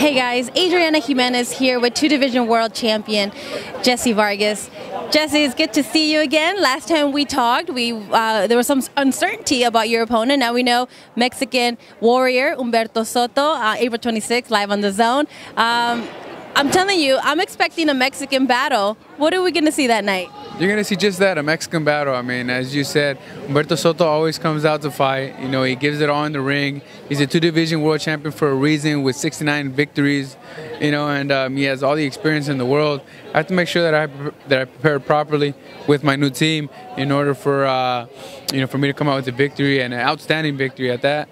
Hey guys, Adriana Jimenez here with two-division world champion Jessie Vargas. Jessie, it's good to see you again. Last time we talked, there was some uncertainty about your opponent. Now we know Mexican warrior Humberto Soto, April 26th, live on DAZN. I'm telling you, I'm expecting a Mexican battle. What are we going to see that night? You're going to see just that, a Mexican battle. I mean, as you said, Humberto Soto always comes out to fight. You know, he gives it all in the ring. He's a two-division world champion for a reason with 69 victories, you know, and he has all the experience in the world. I have to make sure that I prepared properly with my new team in order for, for me to come out with a victory, and an outstanding victory at that.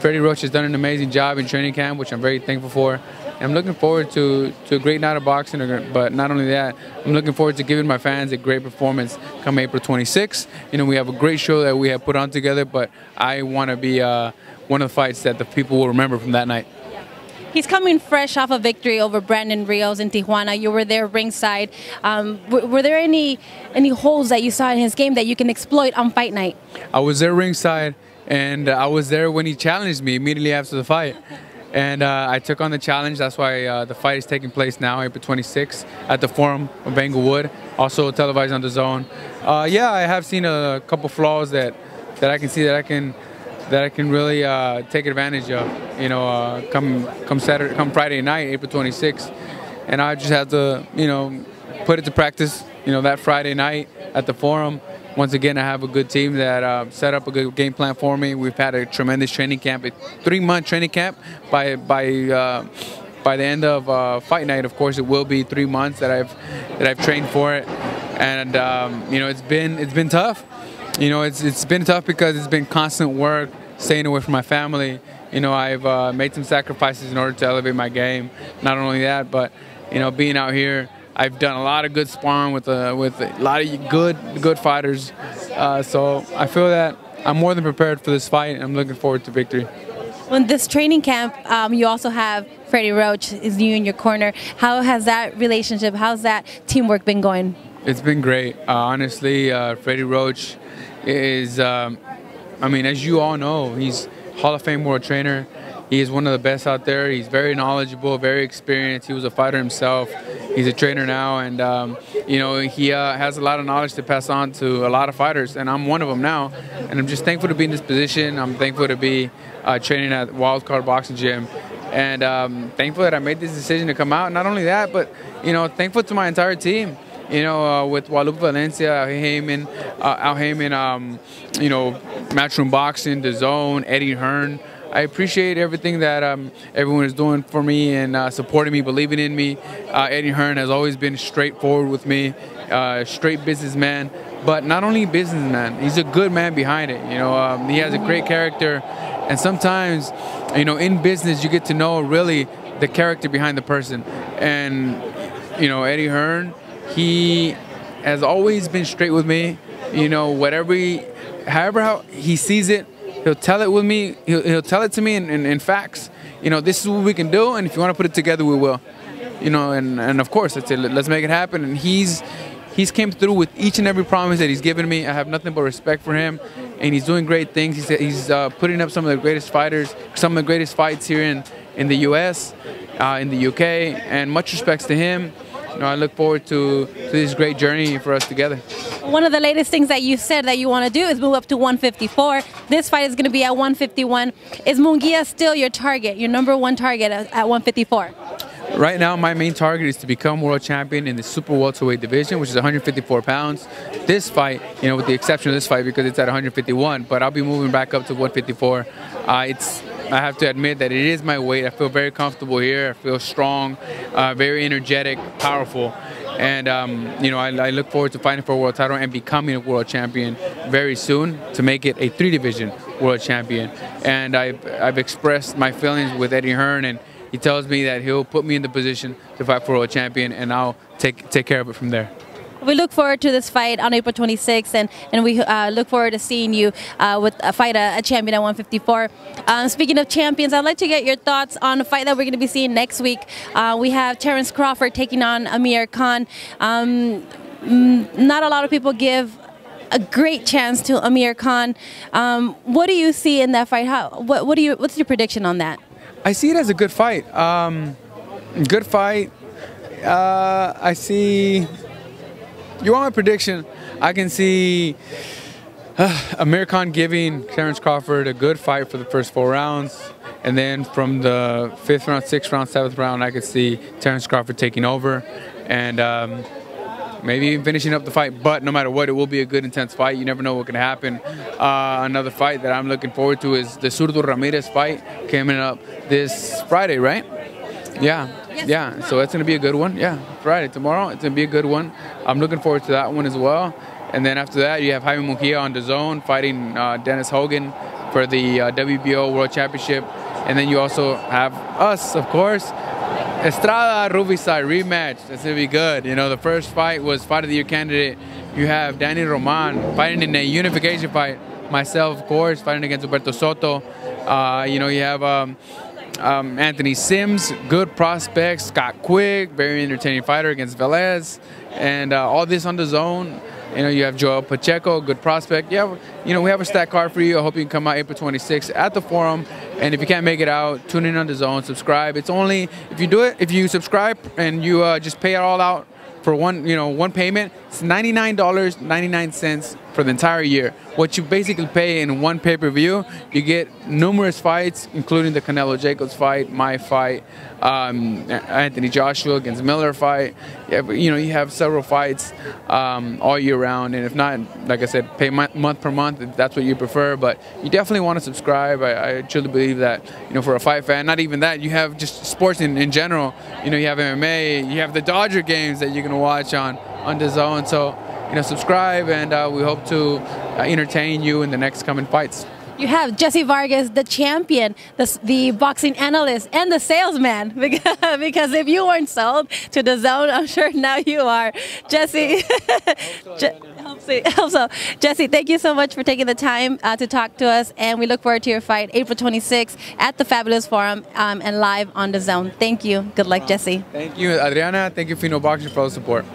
Freddie Roach has done an amazing job in training camp, which I'm very thankful for. I'm looking forward to a great night of boxing, but not only that, I'm looking forward to giving my fans a great performance come April 26th. You know, we have a great show that we have put on together, but I want to be one of the fights that the people will remember from that night. He's coming fresh off a victory over Brandon Rios in Tijuana. You were there ringside. Were there any holes that you saw in his game that you can exploit on fight night? I was there ringside, and I was there when he challenged me immediately after the fight. And I took on the challenge. That's why the fight is taking place now, April 26th, at the Forum of Englewood, also televised on DAZN. Yeah, I have seen a couple flaws that I can see that I can really take advantage of. You know, come Friday night, April 26th, and I just have to, you know, put it to practice. You know, that Friday night at the Forum. Once again, I have a good team that set up a good game plan for me. We've had a tremendous training camp, a 3-month training camp. By the end of fight night, of course, it will be 3 months that I've trained for it, and you know, it's been tough. You know, it's been tough because it's been constant work, staying away from my family. You know, I've made some sacrifices in order to elevate my game. Not only that, but you know, being out here, I've done a lot of good sparring with a lot of good fighters, so I feel that I'm more than prepared for this fight, and I'm looking forward to victory. When this training camp, you also have Freddie Roach is you in your corner. How has that relationship, how's that teamwork been going? It's been great. Honestly, Freddie Roach is, I mean, as you all know, he's Hall of Fame world trainer. He is one of the best out there. He's very knowledgeable, very experienced. He was a fighter himself. He's a trainer now, and you know, he has a lot of knowledge to pass on to a lot of fighters, and I'm one of them now. And I'm just thankful to be in this position. I'm thankful to be training at Wildcard Boxing Gym, and thankful that I made this decision to come out. Not only that, but you know, thankful to my entire team. You know, with Guadalupe Valencia, Al Heyman, you know, Matchroom Boxing, DAZN, Eddie Hearn. I appreciate everything that everyone is doing for me and supporting me, believing in me. Eddie Hearn has always been straightforward with me, straight businessman, but not only businessman, he's a good man behind it. You know, he has a great character, and sometimes, you know, in business you get to know really the character behind the person. And you know, Eddie Hearn, he has always been straight with me. You know, however how he sees it, he'll tell it with me. He'll tell it to me in facts. You know, this is what we can do, and if you want to put it together, we will. You know, and of course, let's make it happen. And he's came through with each and every promise that he's given me. I have nothing but respect for him, and he's doing great things. He's putting up some of the greatest fighters, some of the greatest fights here in the U.S., in the U.K., and much respects to him. You know, I look forward to this great journey for us together. One of the latest things that you said that you want to do is move up to 154. This fight is going to be at 151. Is Munguia still your target, your #1 target at 154? Right now, my main target is to become world champion in the super welterweight division, which is 154 pounds. This fight, you know, with the exception of this fight because it's at 151, but I'll be moving back up to 154. I have to admit that it is my weight. I feel very comfortable here. I feel strong, very energetic, powerful. And, you know, I look forward to fighting for a world title and becoming a world champion very soon to make it a 3-division world champion. And I've expressed my feelings with Eddie Hearn, and he tells me that he'll put me in the position to fight for a world champion, and I'll take care of it from there. We look forward to this fight on April 26th, and we look forward to seeing you fight a champion at 154. Speaking of champions, I'd like to get your thoughts on the fight that we're going to be seeing next week. We have Terence Crawford taking on AMIR. Not a lot of people give a great chance to AMIR. What do you see in that fight? What's your prediction on that? I see it as a good fight. Good fight. I see. You want my prediction? I can see AMIR giving Terence Crawford a good fight for the first 4 rounds. And then from the 5th round, 6th round, 7th round, I could see Terence Crawford taking over and maybe even finishing up the fight. But no matter what, it will be a good, intense fight. You never know what can happen. Another fight that I'm looking forward to is the Zurdo Ramirez fight coming up this Friday, right? Yeah. Yes. Yeah, so it's going to be a good one. Yeah, Friday, tomorrow, it's going to be a good one. I'm looking forward to that one as well. And then after that, you have Jaime Mujia on DAZN fighting Dennis Hogan for the WBO World Championship. And then you also have us, of course. Estrada Rubisai rematch. That's going to be good. You know, the first fight was Fight of the Year candidate. You have Danny Roman fighting in a unification fight. Myself, of course, fighting against Humberto SOTO. You know, you have Anthony Sims, good prospect. Scott Quick, very entertaining fighter against Velez. And all this on DAZN. You know, you have Joel Pacheco, good prospect. Yeah, you know, we have a stacked card for you. I hope you can come out April 26th at the Forum. And if you can't make it out, tune in on DAZN, subscribe. It's only, if you do it, if you subscribe and you just pay it all out for one payment, it's $99.99 for the entire year. What you basically pay in one pay-per-view, you get numerous fights, including the Canelo Jacobs fight, my fight, Anthony Joshua against Miller fight. You know, you have several fights all year round. And if not, like I said, pay month per month if that's what you prefer. But you definitely want to subscribe. I truly believe that, you know, for a fight fan, not even that, you have just sports in general. You know, you have MMA, you have the Dodger games that you can watch on DAZN. So, you know, subscribe, and we hope to entertain you in the next coming fights. You have Jessie Vargas, the champion, the boxing analyst, and the salesman. Because if you weren't sold to DAZN, I'm sure now you are. Jessie, hope so. Jessie, thank you so much for taking the time to talk to us, and we look forward to your fight April 26th at the Fabulous Forum and live on DAZN. Thank you. Good luck, Jessie. Thank you, Adriana. Thank you, Fino Boxing, for all the support.